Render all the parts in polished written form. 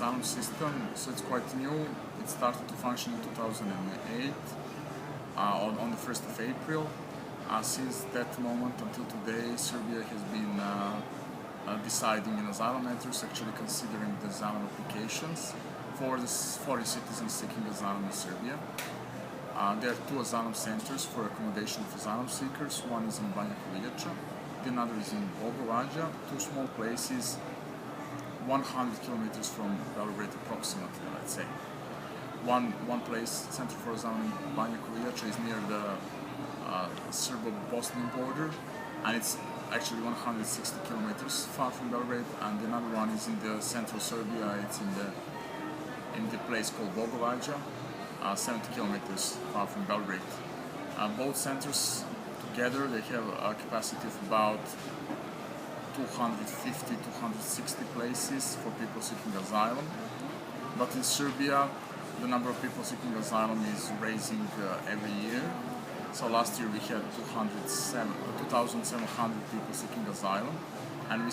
asylum system, so it's quite new. It started to function in 2008 on the 1st of April. Since that moment until today, Serbia has been deciding in asylum matters, actually considering the asylum applications for the foreign citizens seeking asylum in Serbia. There are two asylum centers for accommodation of asylum seekers. One is in Banja Koviljača, the other is in Belgrade, two small places 100 kilometers from Belgrade approximately, let's say. One place, Center for Asylum in Banja Koviljača, is near the Serbo-Bosnian border, and it's actually 160 kilometers far from Belgrade, and another one is in the central Serbia. It's in the place called Bogovađa, 70 kilometers far from Belgrade. Both centers together, they have a capacity of about 250-260 places for people seeking asylum. But in Serbia, the number of people seeking asylum is rising every year. So last year we had 2,700 people seeking asylum, and we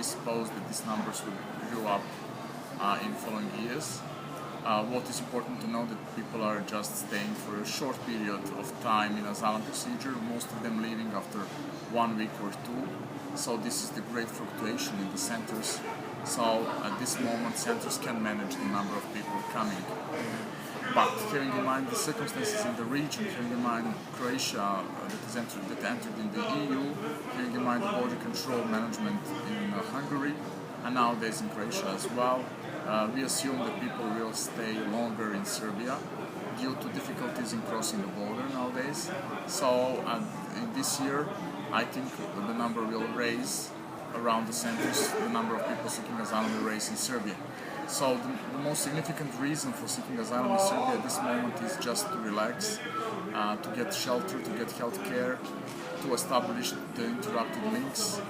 suppose that these numbers will grow up in following years. What is important to know that people are just staying for a short period of time in asylum procedure, most of them leaving after 1 week or two. So this is the great fluctuation in the centers. So at this moment centers can manage the number of people coming. But having in mind the circumstances in the region, having in mind Croatia that entered in the EU, having in mind the border control management in Hungary, and nowadays in Croatia as well, we assume that people will stay longer in Serbia due to difficulties in crossing the border nowadays. So in this year, I think the number will raise around the centers, the number of people seeking asylum will raise in Serbia. So the most significant reason for seeking asylum in Serbia at this moment is just to relax, to get shelter, to get health care, to establish the interrupted links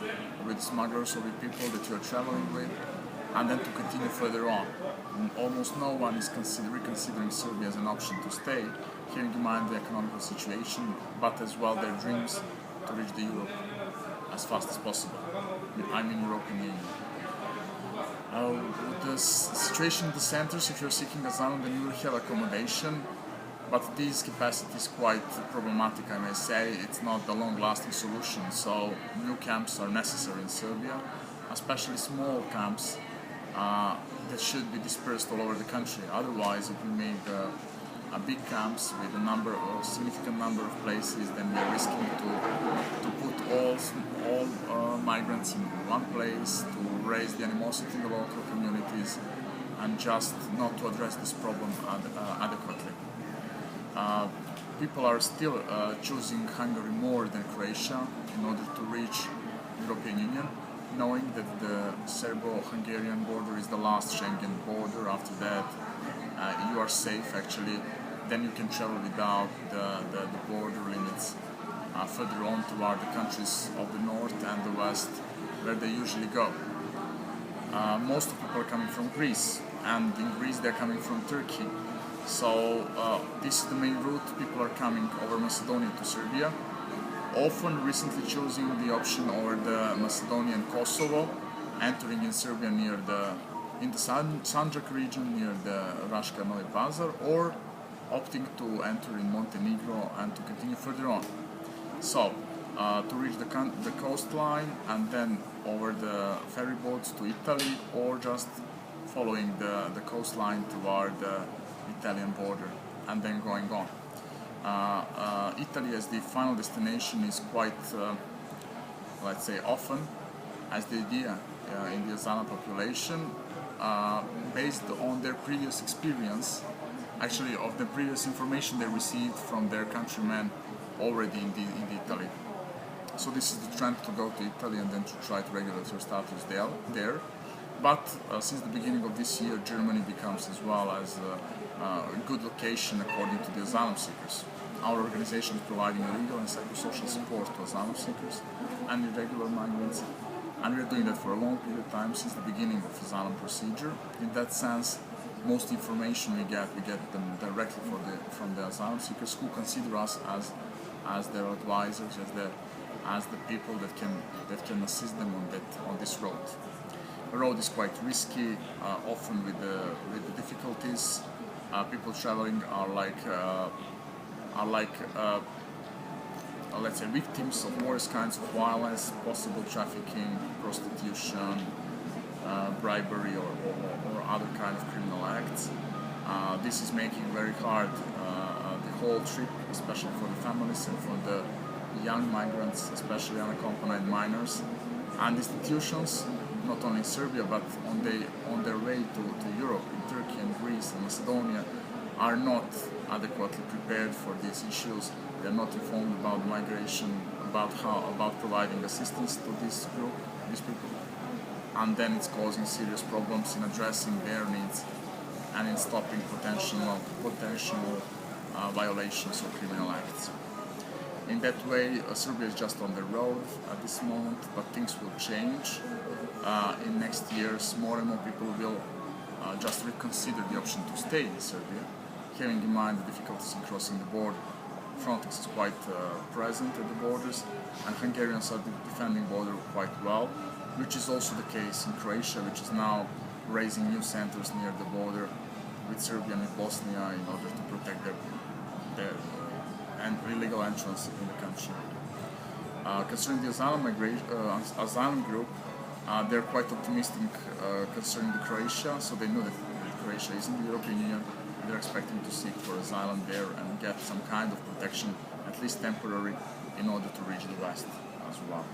with smugglers or with people that you are traveling with, and then to continue further on. Almost no one is reconsidering Serbia as an option to stay, having in mind the economical situation, but as well their dreams to reach the Europe as fast as possible. I mean European Union. The situation in the centers, if you're seeking asylum, then you will have accommodation, but this capacity is quite problematic, I may say. It's not a long-lasting solution, so new camps are necessary in Serbia, especially small camps that should be dispersed all over the country. Otherwise, if we make big camps with a significant number of places, then we are risking to put all migrants in one place, to raise the animosity in the local communities, and just not to address this problem adequately. People are still choosing Hungary more than Croatia in order to reach European Union, knowing that the Serbo-Hungarian border is the last Schengen border. After that, you are safe actually. Then you can travel without the border limits further on toward the countries of the north and the west, where they usually go. Most of the people are coming from Greece, and in Greece they're coming from Turkey. So this is the main route. People are coming over Macedonia to Serbia, often recently choosing the option over the Macedonia and Kosovo, entering in Serbia in the Sandžak region near the Raška Novi Pazar, or opting to enter in Montenegro and to continue further on. So, to reach the coastline and then over the ferry boats to Italy, or just following the coastline toward the Italian border and then going on. Italy as the final destination is quite, let's say, often as the idea in the asylum population, based on their previous experience, actually of the previous information they received from their countrymen already in Italy. So this is the trend, to go to Italy and then to try to regulate your status there. But since the beginning of this year, Germany becomes as well as a good location according to the asylum seekers. Our organization is providing legal and psychosocial support to asylum seekers and irregular migrants, and we are doing that for a long period of time, since the beginning of asylum procedure. In that sense, most information we get them directly from the asylum seekers, who consider us as their advisors, as the people that can assist them on this road. The road is quite risky, often with the difficulties. People traveling are let's say victims of various kinds of violence, possible trafficking, prostitution, bribery, or other kind of criminal acts. This is making very hard the whole trip, especially for the families and for the young migrants, especially unaccompanied minors. And institutions, not only in Serbia but on their way to Europe, in Turkey and Greece and Macedonia, are not adequately prepared for these issues. They are not informed about migration, about providing assistance to these people, and then it's causing serious problems in addressing their needs and in stopping potential violations or criminal acts. In that way, Serbia is just on the road at this moment, but things will change. In next years, more and more people will just reconsider the option to stay in Serbia, having in mind the difficulties in crossing the border. Frontex is quite present at the borders, and Hungarians are defending the border quite well, which is also the case in Croatia, which is now raising new centers near the border with Serbia and with Bosnia in order to protect their illegal entrance in the country. Concerning the asylum group, they're quite optimistic concerning the Croatia, so they know that Croatia is in the European Union. They're expecting to seek for asylum there and get some kind of protection, at least temporary, in order to reach the West as well.